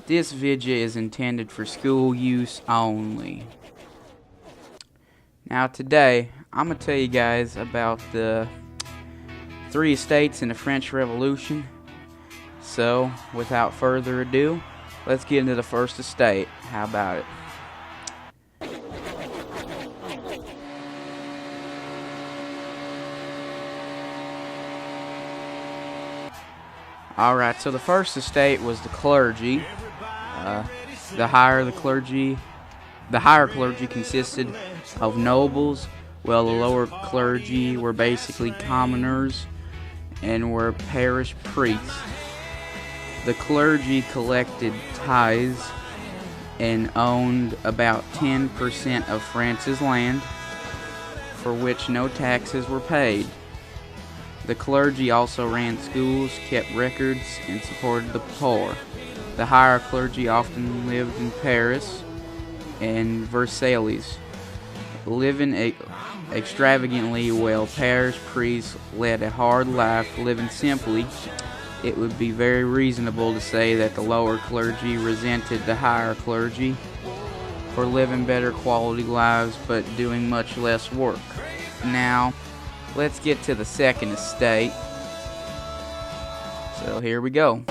This VIDJA is intended for school use only. Now today, I'm going to tell you guys about the 3 estates in the French Revolution. So, without further ado, let's get into the first estate. How about it? Alright, so the first estate was the clergy. The higher clergy consisted of nobles, while the lower clergy were basically commoners and were parish priests. The clergy collected tithes and owned about 10% of France's land, for which no taxes were paid. The clergy also ran schools, kept records, and supported the poor. The higher clergy often lived in Paris and Versailles, living extravagantly, while parish priests led a hard life, living simply. It would be very reasonable to say that the lower clergy resented the higher clergy for living better quality lives but doing much less work. Now, let's get to the second estate. So here we go.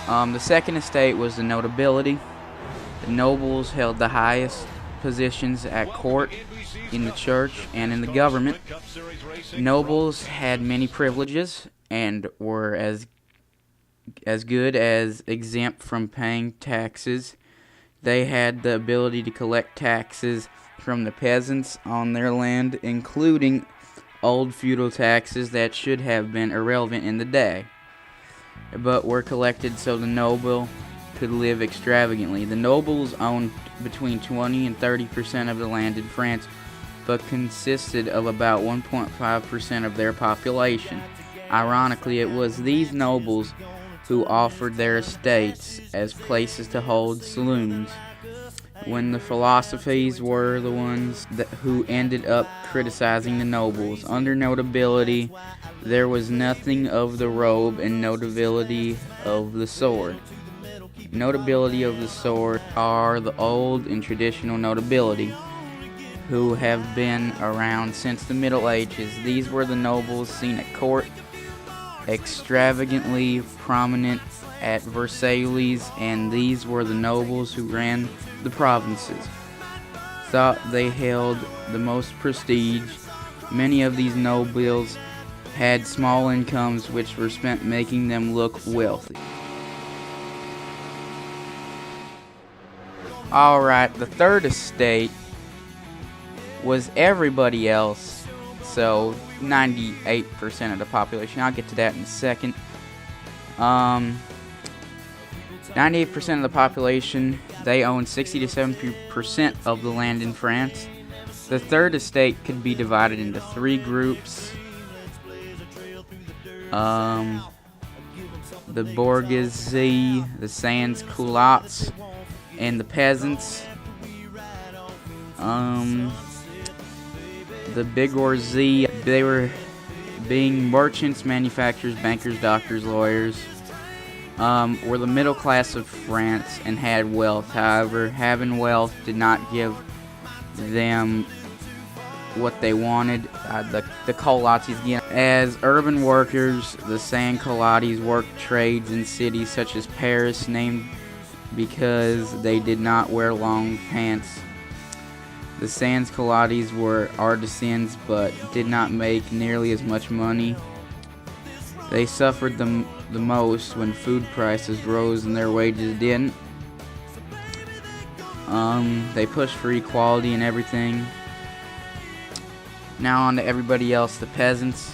The second estate was the notability. The nobles held the highest positions at court, in the church, and in the government. Nobles had many privileges and were as good as exempt from paying taxes. They had the ability to collect taxes from the peasants on their land, including old feudal taxes that should have been irrelevant in the day, but were collected so the noble could live extravagantly. The nobles owned between 20 and 30% of the land in France, but consisted of about 1.5% of their population. Ironically, it was these nobles who offered their estates as places to hold saloons, when the philosophies were the ones who ended up criticizing the nobles. Under notability, there was nothing of the robe and notability of the sword. Notability of the sword are the old and traditional notability, who have been around since the Middle Ages. These were the nobles seen at court, extravagantly prominent at Versailles, and these were the nobles who ran the provinces. Thought they held the most prestige. Many of these nobles had small incomes which were spent making them look wealthy. Alright, the third estate was everybody else, so 98% of the population. I'll get to that in a second. 98% of the population, they own 60 to 70% of the land in France. The third estate could be divided into 3 groups. The bourgeoisie, the sans-culottes, and the peasants. The bourgeoisie, they were being merchants, manufacturers, bankers, doctors, lawyers, were the middle class of France and had wealth. However, having wealth did not give them what they wanted. The culottes again. As urban workers, the sans-culottes worked trades in cities such as Paris, named because they did not wear long pants. The sans-culottes were artisans but did not make nearly as much money. They suffered the most when food prices rose and their wages didn't. They pushed for equality and everything. Now on to everybody else. The peasants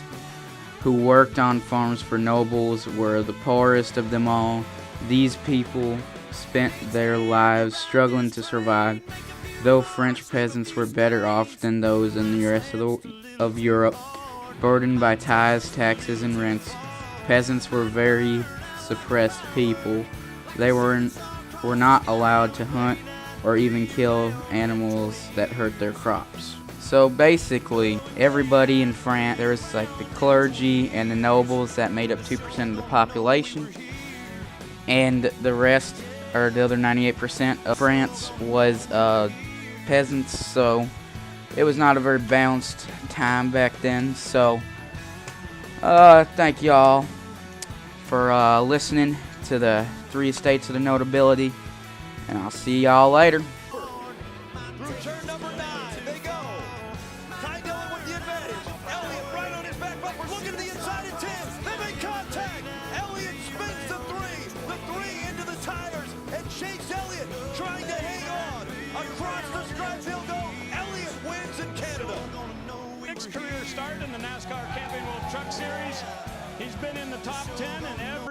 who worked on farms for nobles were the poorest of them all. These people spent their lives struggling to survive. Though French peasants were better off than those in the rest of Europe, burdened by tithes, taxes, and rents, peasants were very suppressed people. They were not allowed to hunt or even kill animals that hurt their crops. So basically, everybody in France, there was like the clergy and the nobles that made up 2% of the population, and the rest, or the other 98% of France, was peasants. So it was not a very balanced time back then. So thank y'all for listening to the 3 estates of the notability, and I'll see y'all later. Turn number 9, they go. Ty Dillon with the advantage. Elliott right on his back bumper, looking to the inside at 10. They make contact. Elliott spins the 3 into the tires, and Chase Elliott trying to hang on. Across the stripe he'll go. Elliott wins in Canada. Nick's career start in the NASCAR Camping World Truck Series. He's been in the top 10 in every